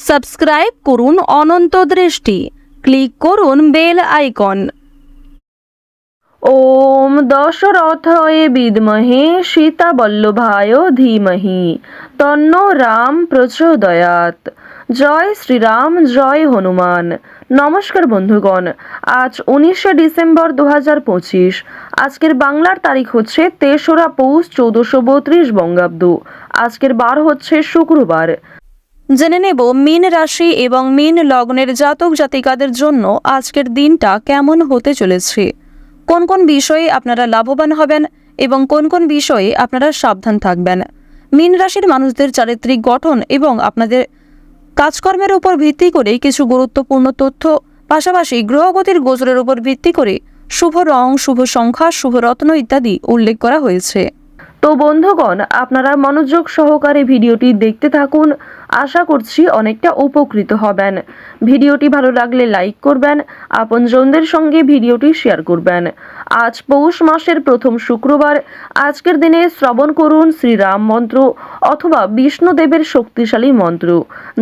Subscribe করুন অনন্ত দৃষ্টি, click করুন বেল আইকন। ওম দশরথায় বিদ্মহে সীতাবল্লভায় ধীমহি তন্নো রাম প্রচোদয়াৎ। জয় শ্রীরাম, জয় হনুমান। নমস্কার বন্ধুগণ, আজ 19শে ডিসেম্বর 2025। আজকের বাংলার তারিখ হচ্ছে 3রা পৌষ 1432 বঙ্গাব্দ। আজকের বার হচ্ছে শুক্রবার। জেনে নেব মীন রাশি এবং মীন লগ্নের জাতক জাতিকাদের জন্য আজকের দিনটা কেমন হতে চলেছে, কোন কোন বিষয়ে আপনারা লাভবান হবেন এবং কোন কোন বিষয়ে আপনারা সাবধান থাকবেন। মীন রাশির মানুষদের চারিত্রিক গঠন এবং আপনাদের কাজকর্মের উপর ভিত্তি করে কিছু গুরুত্বপূর্ণ তথ্য, পাশাপাশি গ্রহগতির গোচরের উপর ভিত্তি করে শুভ রং, শুভ সংখ্যা, শুভ রত্ন ইত্যাদি উল্লেখ করা হয়েছে। তো বন্ধুগণ, আপনারা মনোযোগ সহকারে ভিডিওটি দেখতে থাকুন। আশা করছি অনেকটা উপকৃত হবেন। ভিডিওটি ভালো লাগলে লাইক করবেন, আপনজনদের সঙ্গে ভিডিওটি শেয়ার করবেন। আজ পৌষ মাসের প্রথম শুক্রবার। আজকের দিনে শ্রবণ করুন শ্রীরাম মন্ত্র অথবা বিষ্ণুদেবের শক্তিশালী মন্ত্র,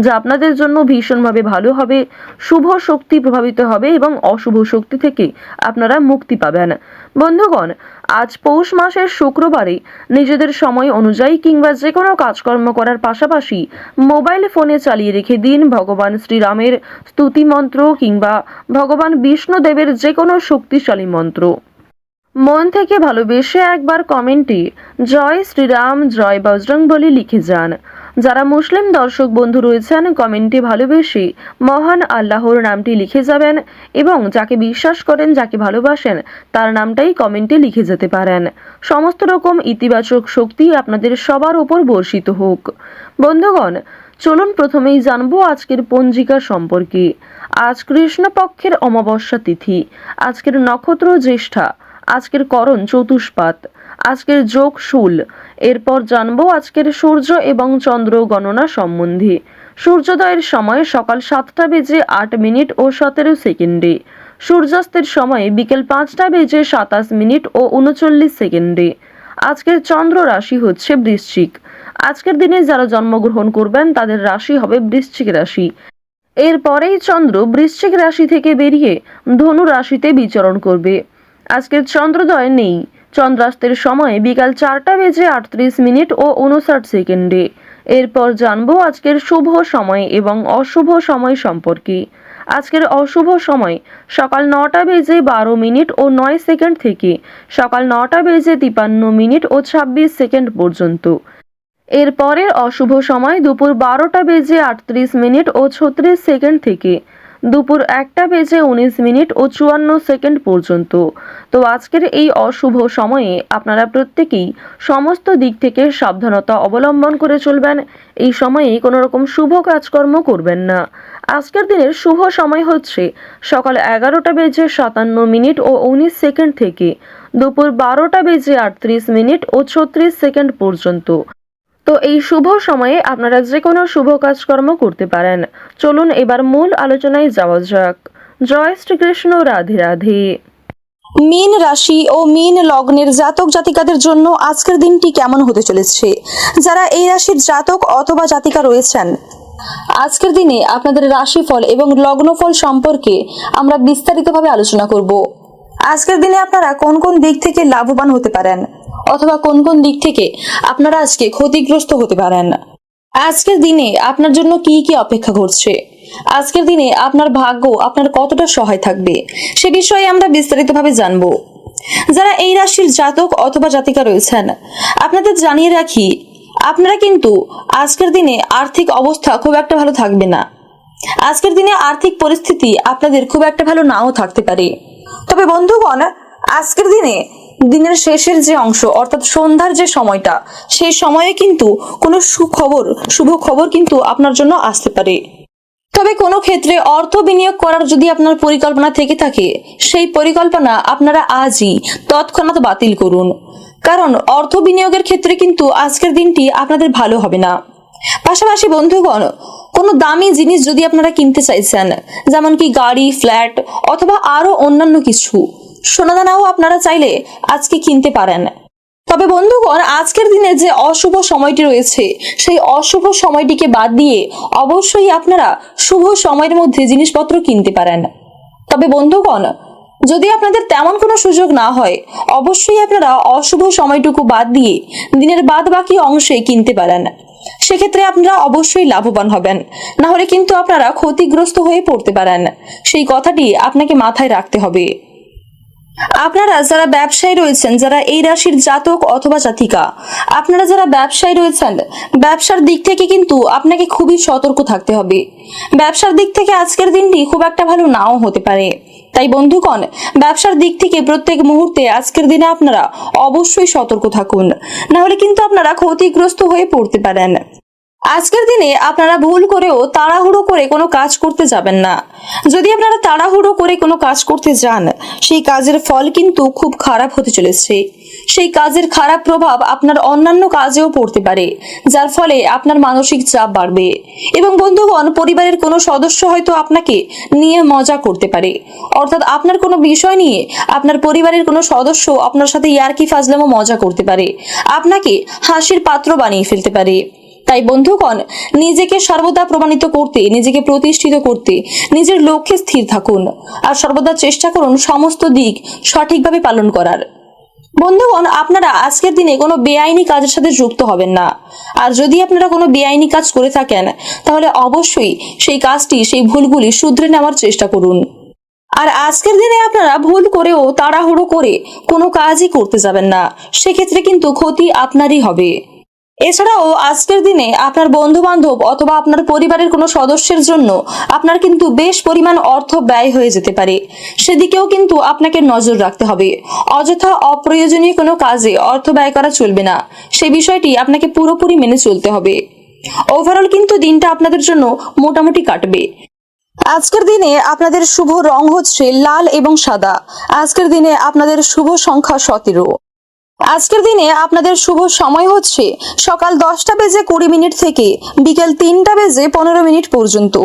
যা আপনাদের জন্য ভীষণভাবে ভালো হবে। শুভ শক্তি প্রভাবিত হবে এবং অশুভ শক্তি থেকে আপনারা মুক্তি পাবেন। বন্ধুগণ, আজ পৌষ মাসের শুক্রবারে নিজেদের সময় অনুযায়ী কিংবা যে কোনো কাজকর্ম করার পাশাপাশি মোবাইল ফোনে চালিয়ে রেখে দিন ভগবান শ্রীরামের স্তুতি মন্ত্র কিংবা ভগবান বিষ্ণুদেবের যে কোনো শক্তিশালী মন্ত্র। মন থেকে ভালোবেসে একবার কমেন্টে জয় শ্রীরাম, জয় বজরংবলী লিখে যান। যারা মুসলিম দর্শক বন্ধু রয়েছেন, কমেন্টে ভালোবেসে মহান আল্লাহর নামটি লিখে যাবেন এবং যাকে বিশ্বাস করেন, যাকে ভালোবাসেন, তার নামটাই কমেন্টে লিখে যেতে পারেন। সমস্ত রকম ইতিবাচক শক্তি আপনাদের সবার উপর বর্ষিত হোক। বন্ধুগণ, চলুন প্রথমেই জানবো আজকের পঞ্জিকা সম্পর্কে। আজ কৃষ্ণপক্ষের অমাবস্যা তিথি, আজকের নক্ষত্র জ্যেষ্ঠা, আজকের করণ চতুষ্পাত, আজকের যোগ শূল। এরপর জানবো আজকের সূর্য এবং চন্দ্র গণনা সম্বন্ধে। সূর্যোদয়ের সময় সকাল 7টা বেজে 8 মিনিট ও 17 সেকেন্ডে, সূর্যাস্তের সময় বিকেল 5টা বেজে 27 মিনিট ও 39 সেকেন্ডে। আজকের চন্দ্র রাশি হচ্ছে বৃশ্চিক। আজকের দিনে যারা জন্মগ্রহণ করবেন তাদের রাশি হবে বৃশ্চিক রাশি। এরপরেই চন্দ্র বৃশ্চিক রাশি থেকে বেরিয়ে ধনু রাশিতে বিচরণ করবে। আজকের চন্দ্রোদয় নেই। চন্দ্রাস্তের সময় বিকাল 4টা বেজে 38 মিনিট ও 59 সেকেন্ডে। এরপর জানবো আজকের শুভ সময় এবং অশুভ সময় সম্পর্কে। আজকের অশুভ সময় সকাল 9টা বেজে 12 মিনিট ও 9 সেকেন্ড থেকে সকাল 9টা বেজে 53 মিনিট ও 26 সেকেন্ড পর্যন্ত। এরপরের অশুভ সময় দুপুর 12টা বেজে 38 মিনিট ও 36 সেকেন্ড থেকে দুপুর 1টা বেজে 19 মিনিট ও 54 সেকেন্ড পর্যন্ত। তো আজকের এই অশুভ সময়ে আপনারা প্রত্যেকেই সমস্ত দিক থেকে সাবধানতা অবলম্বন করে চলবেন। এই সময়ে কোনো রকম শুভ কাজকর্ম করবেন না। আজকের দিনের শুভ সময় হচ্ছে সকাল 11টা বেজে 57 মিনিট ও 19 সেকেন্ড থেকে দুপুর 12টা বেজে 38 মিনিট ও 36 সেকেন্ড পর্যন্ত। তো এই শুভ সময়ে আপনারা যে কোনো শুভ কাজকর্ম করতে পারেন। চলুন এবার মূল আলোচনায় যাওয়া যাক। জয় শ্রীকৃষ্ণ, রাধে রাধে। মীন রাশি ও মীন লগ্নের জাতক জাতিকাদের জন্য আজকের দিনটি কেমন হতে চলেছে। যারা এই রাশির জাতক অথবা জাতিকা রয়েছেন, আজকের দিনে আপনাদের রাশিফল এবং লগ্নফল সম্পর্কে আমরা বিস্তারিতভাবে আলোচনা করব। আজকের দিনে আপনারা কোন কোন দিক থেকে লাভবান হতে পারেন অথবা কোন কোন দিক থেকে আপনারা আজকে ক্ষতিগ্রস্ত হতে পারেন। আজকের দিনে আপনার জন্য কি কি অপেক্ষা করছে, আজকের দিনে আপনার ভাগ্য আপনার কতটা সহায় থাকবে, সে বিষয়ে আমরা বিস্তারিতভাবে জানবো। যারা এই রাশির জাতক অথবা জাতিকা রয়েছেন, আপনাদের জানিয়ে রাখি, আপনারা কিন্তু আজকের দিনে আর্থিক অবস্থা খুব একটা ভালো থাকবে না। আজকের দিনে আর্থিক পরিস্থিতি আপনাদের খুব একটা ভালো নাও থাকতে পারে। তবে বন্ধুগণ, আজকের দিনে দিনের শেষের যে অংশ অর্থাৎ সন্ধ্যার যে সময়টা, সেই সময়ে কিন্তু কোনো শুভ খবর কিন্তু আপনার জন্য আসতে পারে। তবে কোনো ক্ষেত্রে অর্থ বিনিয়োগ করার যদি আপনার পরিকল্পনা থেকে থাকে, সেই পরিকল্পনা আপনারা আজই তৎক্ষণাৎ বাতিল করুন, কারণ অর্থ বিনিয়োগের ক্ষেত্রে কিন্তু আজকের দিনটি আপনাদের ভালো হবে না। পাশাপাশি বন্ধুগণ, কোনো দামি জিনিস যদি আপনারা কিনতে চাইছেন, যেমন কি গাড়ি, ফ্ল্যাট অথবা আরো অন্যান্য কিছু, সোনাদানাও আপনারা চাইলে আজকে কিনতে পারেন। তবে বন্ধুগণ, আজকের দিনে যে অশুভ সময়টি রয়েছে সেই অশুভ সময়টিকে বাদ দিয়ে অবশ্যই আপনারা শুভ সময়ের মধ্যে জিনিসপত্র কিনতে পারেন। তবে বন্ধুগণ, যদি আপনাদের তেমন কোনো সুযোগ না হয়, অবশ্যই আপনারা অশুভ সময়টুকু বাদ দিয়ে দিনের বাদ বাকি অংশে কিনতে পারেন। সেক্ষেত্রে আপনারা অবশ্যই লাভবান হবেন, না হলে কিন্তু আপনারা ক্ষতিগ্রস্ত হয়ে পড়তে পারেন। সেই কথাটি আপনাকে মাথায় রাখতে হবে। আপনারা যারা ব্যবসায়ী রয়েছেন, যারা এই রাশির জাতক অথবা জাতিকা, আপনারা যারা ব্যবসায়ী রয়েছেন, ব্যবসার দিক থেকে কিন্তু আপনাকে খুবই সতর্ক থাকতে হবে। ব্যবসার দিক থেকে আজকের দিনটি খুব একটা ভালো নাও হতে পারে। তাই বন্ধুগণ, ব্যবসার দিক থেকে প্রত্যেক মুহূর্তে আজকের দিনে আপনারা অবশ্যই সতর্ক থাকুন, না হলে কিন্তু আপনারা ক্ষতিগ্রস্ত হয়ে পড়তে পারেন। আজকের দিনে আপনারা ভুল করেও তাড়াহুড়ো করে কোনো কাজ করতে যাবেন না। যদি আপনারা তাড়াহুড়ো করে কোনো কাজ করতে যান, সেই কাজের ফল কিন্তু খুব খারাপ হতে চলেছে। সেই কাজের খারাপ প্রভাব আপনার অন্যান্য কাজেও পড়তে পারে, যার ফলে আপনার মানসিক চাপ বাড়বে। এবং বন্ধুগণ, পরিবারের কোনো সদস্য হয়তো আপনাকে নিয়ে মজা করতে পারে, অর্থাৎ আপনার কোনো বিষয় নিয়ে আপনার পরিবারের কোনো সদস্য আপনার সাথে ইয়ার্কি ফাজলামো মজা করতে পারে, আপনাকে হাসির পাত্র বানিয়ে ফেলতে পারে। তাই বন্ধুগণ, নিজেকে সর্বদা প্রমাণিত করতে, নিজেকে প্রতিষ্ঠিত করতে, নিজের লক্ষ্যে স্থির থাকুন আর সর্বদা চেষ্টা করুন সমস্ত দিক সঠিকভাবে পালন করার। বন্ধুগণ, আপনারা আজকের দিনে কোনো বেআইনি কাজের সাথে যুক্ত হবেন না। আর যদি আপনারা কোনো বেআইনি কাজ করে থাকেন, তাহলে অবশ্যই সেই কাজটি, সেই ভুলগুলি শুধরে নেওয়ার চেষ্টা করুন। আর আজকের দিনে আপনারা ভুল করেও তাড়াহুড়ো করে কোনো কাজই করতে যাবেন না, সেক্ষেত্রে কিন্তু ক্ষতি আপনারই হবে। এছাড়াও আজকের দিনে আপনার বন্ধু বান্ধব অথবা আপনার পরিবারের কোনো সদস্যের জন্য আপনার কিন্তু বেশ পরিমাণ অর্থ ব্যয় হয়ে যেতে পারে, সেদিকেও কিন্তু আপনাকে নজর রাখতে হবে। অযথা অপ্রয়োজনীয় কোনো কাজে অর্থ ব্যয় করা চলবে না, সেই বিষয়টি আপনাকে পুরোপুরি মেনে চলতে হবে। ওভারঅল কিন্তু দিনটা আপনাদের জন্য মোটামুটি কাটবে। আজকের দিনে আপনাদের শুভ রং হচ্ছে লাল এবং সাদা। আজকের দিনে আপনাদের শুভ সংখ্যা 17। আজকের দিনে আপনাদের শুভ সময় হচ্ছে সকাল 10:20 থেকে বিকেল 3:15 পর্যন্ত।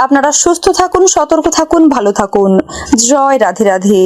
আপনারা সুস্থ থাকুন, সতর্ক থাকুন, ভালো থাকুন। জয় রাধে রাধে।